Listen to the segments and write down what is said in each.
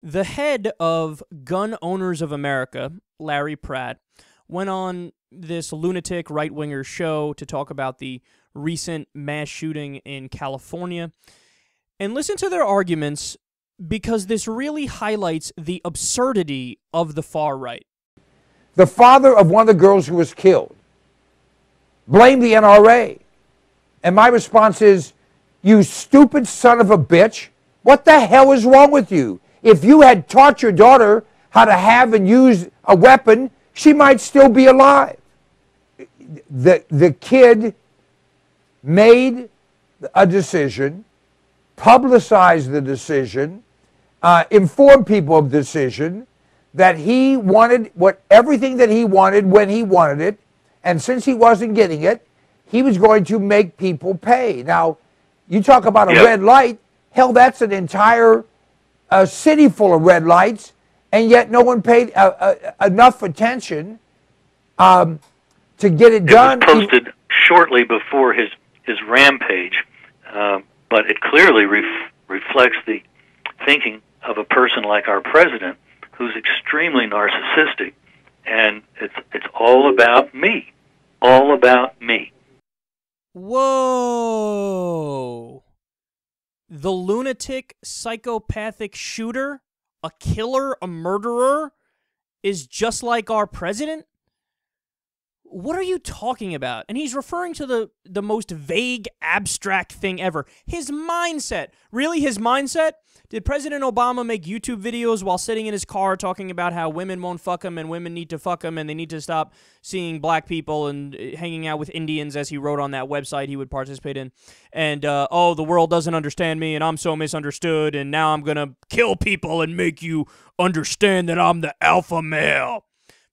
The head of Gun Owners of America, Larry Pratt, went on this lunatic right-winger show to talk about the recent mass shooting in California. And listen to their arguments, because this really highlights the absurdity of the far right. The father of one of the girls who was killed blamed the NRA. And my response is, you stupid son of a bitch, what the hell is wrong with you? If you had taught your daughter how to have and use a weapon, she might still be alive. The kid made a decision, publicized the decision, informed people of the decision, that he wanted everything that he wanted when he wanted it, and since he wasn't getting it, he was going to make people pay. Now, you talk about a red light, hell, that's an entire city full of red lights, and yet no one paid enough attention to get it done. It was posted shortly before his rampage, but it clearly reflects the thinking of a person like our president, who's extremely narcissistic, and it's all about me. All about me. Whoa. The lunatic, psychopathic shooter, a killer, a murderer, is just like our president? What are you talking about? And he's referring to the most vague, abstract thing ever. His mindset. Really, his mindset? Did President Obama make YouTube videos while sitting in his car talking about how women won't fuck him and women need to fuck him and they need to stop seeing black people and hanging out with Indians, as he wrote on that website he would participate in? And, oh, the world doesn't understand me and I'm so misunderstood and now I'm going to kill people and make you understand that I'm the alpha male.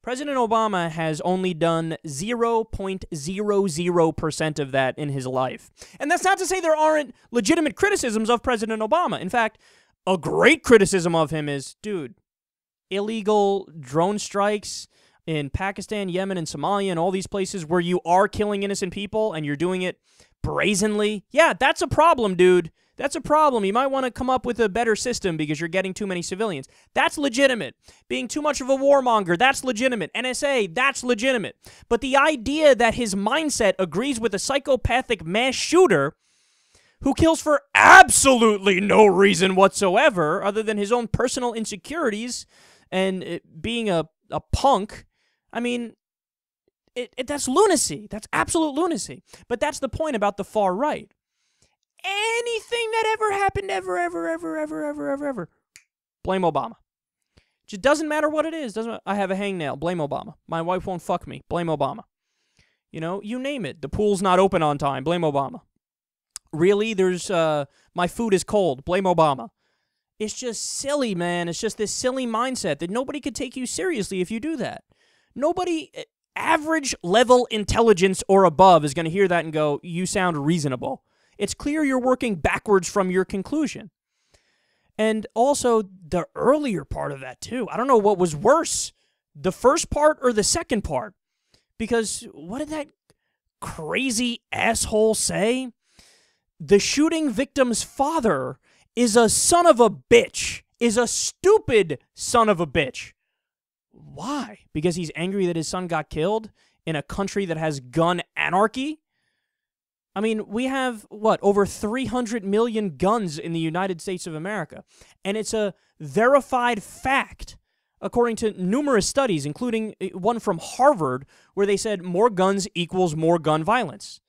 President Obama has only done 0.00% of that in his life. And that's not to say there aren't legitimate criticisms of President Obama. In fact, a great criticism of him is, dude, illegal drone strikes in Pakistan, Yemen, and Somalia, and all these places where you are killing innocent people and you're doing it brazenly. Yeah, that's a problem, dude. That's a problem. You might want to come up with a better system because you're getting too many civilians. That's legitimate. Being too much of a warmonger, that's legitimate. NSA, that's legitimate. But the idea that his mindset agrees with a psychopathic mass shooter who kills for absolutely no reason whatsoever other than his own personal insecurities and being a punk, I mean, that's lunacy. That's absolute lunacy. But that's the point about the far right. Anything that ever happened, ever, blame Obama. It just doesn't matter what it is. I have a hangnail, blame Obama. My wife won't fuck me, blame Obama. You know, you name it. The pool's not open on time, blame Obama. Really, my food is cold, blame Obama. It's just silly, man. It's just this silly mindset that nobody could take you seriously if you do that. Nobody, average level intelligence or above, is going to hear that and go, you sound reasonable. It's clear you're working backwards from your conclusion. And also, the earlier part of that, too. I don't know what was worse, the first part or the second part. Because what did that crazy asshole say? The shooting victim's father is a son of a bitch, is a stupid son of a bitch. Why? Because he's angry that his son got killed in a country that has gun anarchy? I mean, we have, over 300 million guns in the United States of America. And it's a verified fact, according to numerous studies, including one from Harvard, where they said more guns equals more gun violence.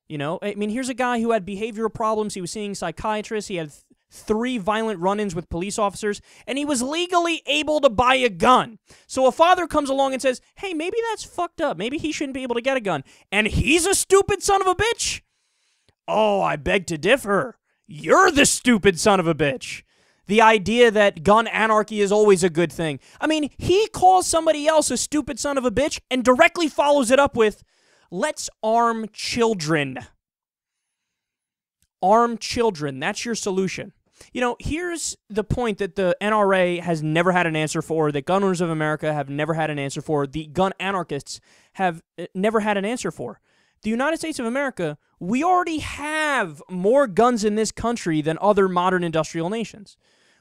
You know, I mean, here's a guy who had behavioral problems. He was seeing psychiatrists. He had 3 violent run-ins with police officers, and he was legally able to buy a gun. So a father comes along and says, hey, maybe that's fucked up. Maybe he shouldn't be able to get a gun. And he's a stupid son of a bitch? Oh, I beg to differ. You're the stupid son of a bitch. The idea that gun anarchy is always a good thing. I mean, he calls somebody else a stupid son of a bitch and directly follows it up with, let's arm children. Arm children. That's your solution. You know, here's the point that the NRA has never had an answer for, that Gun Owners of America have never had an answer for, the gun anarchists have never had an answer for. The United States of America, we already have more guns in this country than other modern industrial nations.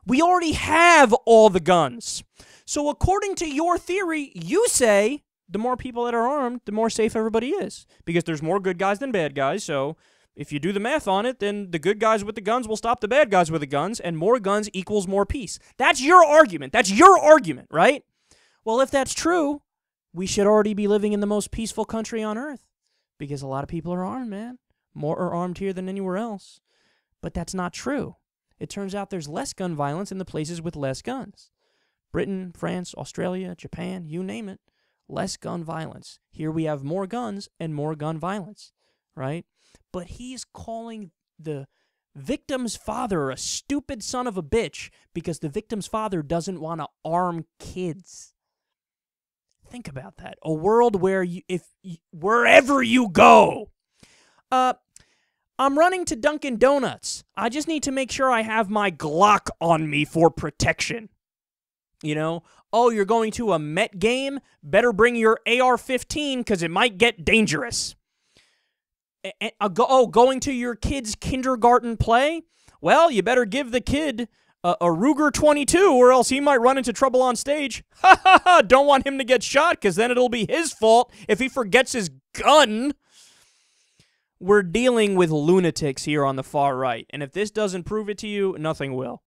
We already have all the guns. So according to your theory, you say the more people that are armed, the more safe everybody is. Because there's more good guys than bad guys. So if you do the math on it, then the good guys with the guns will stop the bad guys with the guns, and more guns equals more peace. That's your argument. That's your argument, right? Well, if that's true, we should already be living in the most peaceful country on earth. Because a lot of people are armed, man. More are armed here than anywhere else. But that's not true. It turns out there's less gun violence in the places with less guns. Britain, France, Australia, Japan, you name it. Less gun violence. Here we have more guns and more gun violence, right? But he's calling the victim's father a stupid son of a bitch because the victim's father doesn't want to arm kids. Think about that. A world where wherever you go, I'm running to Dunkin' Donuts. I just need to make sure I have my Glock on me for protection. You know, oh, you're going to a Met game? Better bring your AR-15 because it might get dangerous. Going to your kid's kindergarten play? Well, you better give the kid a Ruger 22 or else he might run into trouble on stage. Ha ha ha! Don't want him to get shot because then it'll be his fault if he forgets his gun. We're dealing with lunatics here on the far right, and if this doesn't prove it to you, nothing will.